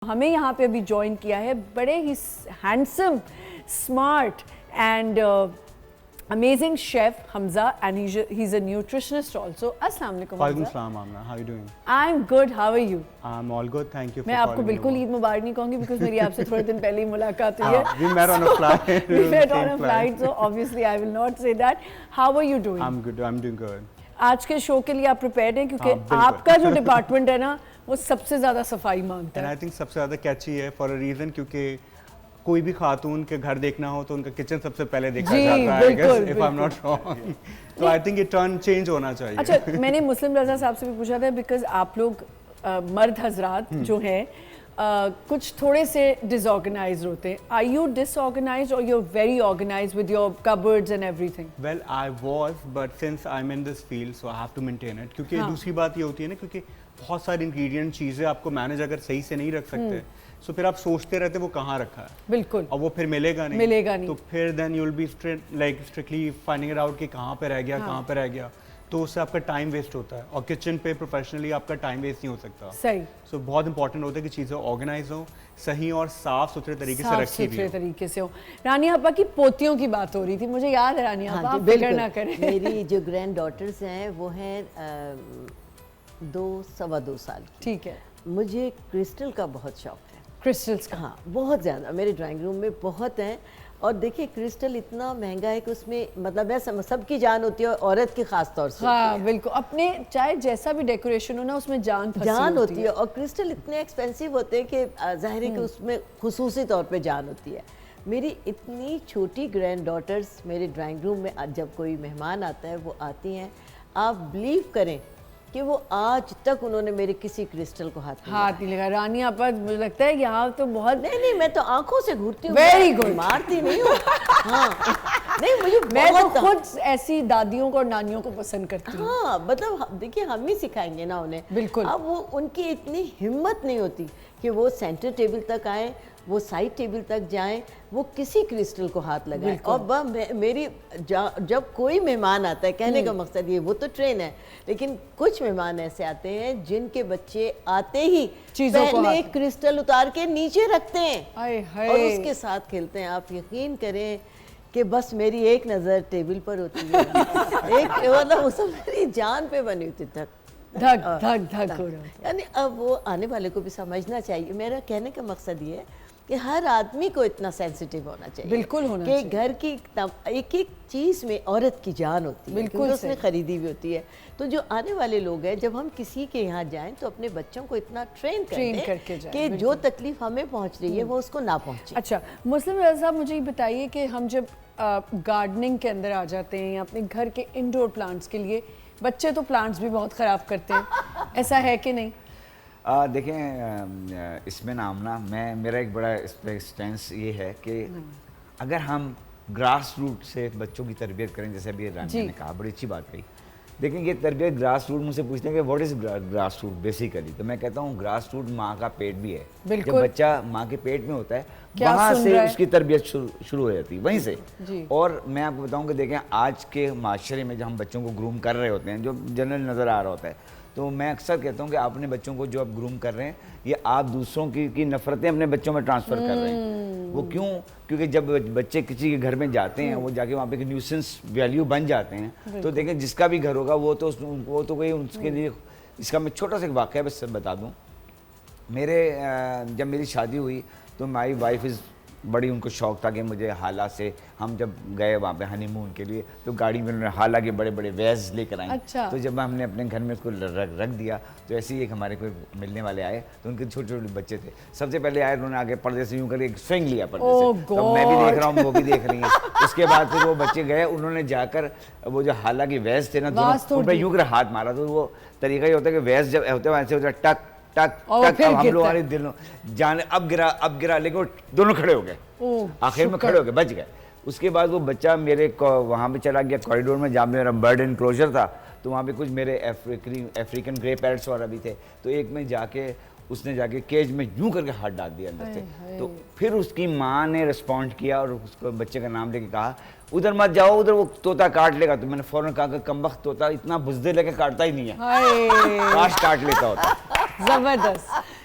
हमें यहाँ पे अभी ज्वाइन किया है बड़े ही handsome, smart and amazing chef Hamza and he is a nutritionist also. अस्सलाम वालेकुम। वालेकुम सलाम Amna, how are you doing? I am good, how are you? I am all good, thank you. मैं आपको बिल्कुल ईद मुबारक नहीं कहूँगी बिकॉज मेरी आपसे थोड़े दिन पहले ही मुलाकात हुई है। We met on a flight. We met on a flight, so obviously I will not say that. How are you doing? I'm good, I'm doing good. आज के शो के लिए आप प्रिपेयर्ड हैं क्योंकि बिल्कुल। आपका जो डिपार्टमेंट है ना वो सबसे ज्यादा सफाई मांगता एंड है। आई थिंक सबसे ज़्यादा कैची है फॉर अ रीज़न, क्योंकि कोई भी खातून के घर देखना हो तो उनका किचन सबसे पहले देखा जी, जाता है, बिल्कुल, if I am not wrong. तो आई थिंक ये टर्न चेंज होना चाहिए। अच्छा, मैंने मुस्लिम रजा साहब से भी पूछा था बिकॉज आप लोग मर्द हजरात जो हैं कुछ थोड़े से डिसऑर्गेनाइज्ड होते हैं। आर यू डिसऑर्गेनाइज्ड और you are very organised with your cupboards and everything? Well I was, but since I am in this field so I have to maintain it. क्योंकि दूसरी बात ये होती है ना, क्योंकि बहुत सारे इंग्रेडिएंट चीज़ें आपको मैनेज अगर सही से नहीं रख सकते सो फिर आप सोचते रहते वो कहाँ रखा है, बिल्कुल, और वो फिर मिलेगा नहीं। तो फिर then you will be strictly finding it out कि कहाँ पे रह गया, कहाँ पे रह गया। तो उससे आपका टाइम वेस्ट होता है, और किचन पे प्रोफेशनली आपका टाइम वेस्ट नहीं हो सकता। सही। सो बहुत इंपॉर्टेंट होता है कि चीज़ें ऑर्गेनाइज हो, सही और साफ सुथरे तरीके से रखी भी हो। तरीके से हो। रानी आपा की पोतियों की बात हो रही थी, मुझे याद है रानी आपा, आप फिक्र ना करें। मेरी जो ग्रैंड डॉटर्स हैं वो हैं 2-2.25 साल की। ठीक है। मुझे क्रिस्टल का बहुत शौक है। क्रिस्टल्स का? हाँ, बहुत ज़्यादा। मेरे ड्राइंग रूम में बहुत हैं। और देखिए क्रिस्टल इतना महंगा है कि उसमें मतलब मैं सबकी जान होती है, औरत की खास तौर से। हाँ बिल्कुल, अपने चाहे जैसा भी डेकोरेशन हो ना उसमें जान होती है। और क्रिस्टल इतने एक्सपेंसिव होते हैं कि जाहिर है कि उसमें खुसूसी तौर पे जान होती है। मेरी इतनी छोटी ग्रैंड डॉटर्स मेरे ड्राइंग रूम में जब कोई मेहमान आता है वो आती हैं, आप बिलीव करें कि वो आज तक उन्होंने मेरे किसी क्रिस्टल को हाथ नहीं लगा। रानी आपा मुझे लगता है यहाँ तो बहुत नहीं, मैं तो आंखों से घूरती हूँ। Very good. मारती नहीं हूँ। हाँ, नहीं, मैं तो खुद ऐसी दादियों को और नानियों को पसंद करती हूँ। हाँ, मतलब देखिए हम ही सिखाएंगे ना उन्हें। बिल्कुल। अब वो उनकी इतनी हिम्मत नहीं होती कि वो सेंटर टेबल तक आए, वो साइड टेबल तक जाएं, वो किसी क्रिस्टल को हाथ लगाएं। और मेरी जब कोई मेहमान आता है, कहने का मकसद ये, वो तो ट्रेन है, लेकिन कुछ मेहमान ऐसे आते हैं जिनके बच्चे आते ही पहले एक क्रिस्टल उतार के नीचे रखते हैं और उसके साथ खेलते हैं। आप यकीन करें कि बस मेरी एक नज़र टेबल पर होती है, एक मतलब उस मेरी जान पे बनी होती धक धक हो रहा है। यानी अब वो आने वाले को भी समझना चाहिए। मेरा कहने का मकसद ये है कि हर आदमी को इतना सेंसिटिव होना चाहिए। बिल्कुल होना चाहिए कि घर की एक एक चीज़ में औरत की जान होती है, बिल्कुल उसने खरीदी भी होती है। तो जो आने वाले लोग हैं, जब हम किसी के यहाँ जाएं तो अपने बच्चों को इतना ट्रेन करके जाएं कि जो तकलीफ हमें पहुँच रही है वो उसको ना पहुँचे। अच्छा, मुस्लिम रजा साहब मुझे ये बताइए कि हम जब गार्डनिंग के अंदर आ जाते हैं या अपने घर के इंडोर प्लांट्स के लिए, बच्चे तो प्लांट्स भी बहुत ख़राब करते हैं, ऐसा है कि नहीं? देखें, इसमें नामना मेरा एक बड़ा इस पर स्टैंस ये है कि अगर हम ग्रास रूट से बच्चों की तरबियत करें, जैसे अभी रानी ने कहा, बड़ी अच्छी बात कही। देखें ये तरबियत ग्रास रूट, मुझसे पूछते हैं कि what is grass root basically, तो मैं कहता हूँ ग्रास रूट माँ का पेट भी है। जब बच्चा माँ के पेट में होता है वहाँ से उसकी तरबियत शुरू हो जाती है, वहीं से। और मैं आपको बताऊँ कि देखें आज के माशरे में जब हम बच्चों को ग्रूम कर रहे होते हैं, जो जनरल नज़र आ रहा होता है, तो मैं अक्सर कहता हूँ कि आप अपने बच्चों को जो आप ग्रूम कर रहे हैं, ये आप दूसरों की नफरतें अपने बच्चों में ट्रांसफ़र कर रहे हैं। वो क्यों? क्योंकि जब बच्चे किसी के घर में जाते हैं, वो जाके वहाँ पे एक न्यूसेंस वैल्यू बन जाते हैं। तो देखें जिसका भी घर होगा वो तो कोई उसके लिए, इसका मैं छोटा सा एक वाक़या बस बता दूँ। जब मेरी शादी हुई तो माई वाइफ इज़ बड़ी, उनको शौक़ था कि मुझे हाला से, हम जब गए वहाँ पे हनीमून के लिए तो गाड़ी में उन्होंने हाला के बड़े बड़े वेज लेकर आए। अच्छा। तो जब हमने अपने घर में उसको रख दिया तो ऐसे ही एक हमारे कोई मिलने वाले आए, तो उनके छोटे छोटे बच्चे थे। सबसे पहले आए, उन्होंने आगे पर्दे से यूँ करके एक स्विंग लिया पर्दे से, तो मैं भी देख रहा हूँ, वो भी देख रही हैं। उसके बाद फिर वो बच्चे गए, उन्होंने जाकर वो जो हाला के वेज थे ना, दोनों उन पर यूँ कर हाथ मारा। तो वो तरीका ये होता है कि वेज जब होते हैं ऐसे होता है टक टक टक, अब हम लोग हमारे दिलों जाने अब गिरा, लेकिन दोनों खड़े हो गए, आखिर में खड़े हो गए, बच गए। उसके बाद वो बच्चा मेरे वहाँ पे चला गया कॉरिडोर में, जहाँ मेरा बर्ड एनक्लोजर था, तो वहाँ पे कुछ मेरे अफ्रीकन ग्रे पैरट्स वाला भी थे। तो एक में जाके उसने जाके केज में यूं करके हाथ डाल दिया अंदर से। तो फिर उसकी माँ ने रिस्पॉन्ड किया और उसको बच्चे का नाम लेके कहा, उधर मत जाओ, उधर वो तोता काट लेगा। तो मैंने फौरन कहा कि कमबख्त तोता इतना बुज़दिल लेके काटता ही नहीं है, काश काट लेता होता। जबरदस्त।